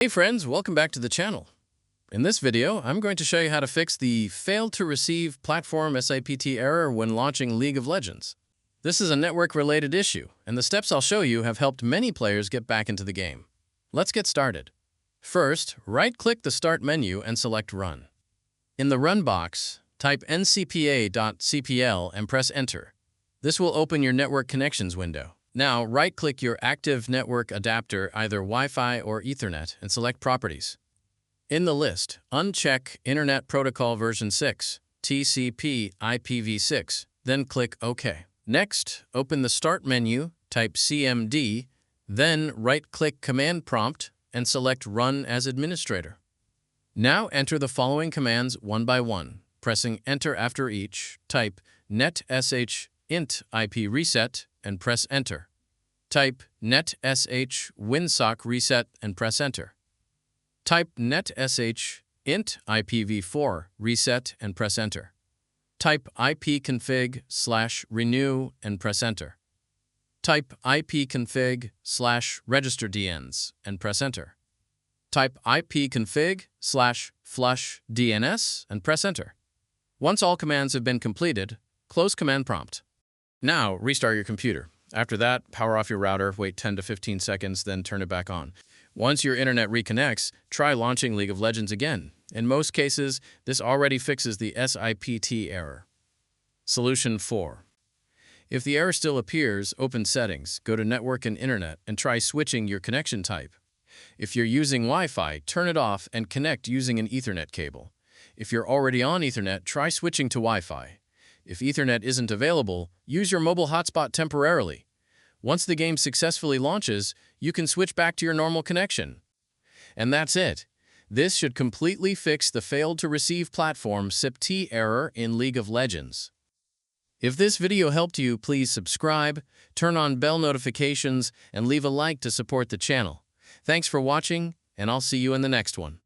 Hey friends, welcome back to the channel. In this video, I'm going to show you how to fix the failed to receive platform SIPT error when launching League of Legends. This is a network-related issue, and the steps I'll show you have helped many players get back into the game. Let's get started. First, right-click the Start menu and select Run. In the Run box, type ncpa.cpl and press Enter. This will open your Network Connections window. Now, right-click your active network adapter, either Wi-Fi or Ethernet, and select Properties. In the list, uncheck Internet Protocol version 6, TCP IPv6, then click OK. Next, open the Start menu, type CMD, then right-click Command Prompt and select Run as Administrator. Now enter the following commands one by one. Pressing Enter after each, type netsh int IP reset and press Enter. Type netsh winsock reset and press Enter. Type netsh int IPv4 reset and press Enter. Type ipconfig/renew and press Enter. Type ipconfig/registerdns and press Enter. Type ipconfig/flush DNS and press Enter. Once all commands have been completed, close Command Prompt. Now, restart your computer. After that, power off your router, wait 10 to 15 seconds, then turn it back on. Once your internet reconnects, try launching League of Legends again. In most cases, this already fixes the SIPT error. Solution 4. If the error still appears, open Settings, go to Network and Internet, and try switching your connection type. If you're using Wi-Fi, turn it off and connect using an Ethernet cable. If you're already on Ethernet, try switching to Wi-Fi. If Ethernet isn't available, use your mobile hotspot temporarily. Once the game successfully launches, you can switch back to your normal connection. And that's it. This should completely fix the failed to receive platform SIPT error in League of Legends. If this video helped you, please subscribe, turn on bell notifications, and leave a like to support the channel. Thanks for watching, and I'll see you in the next one.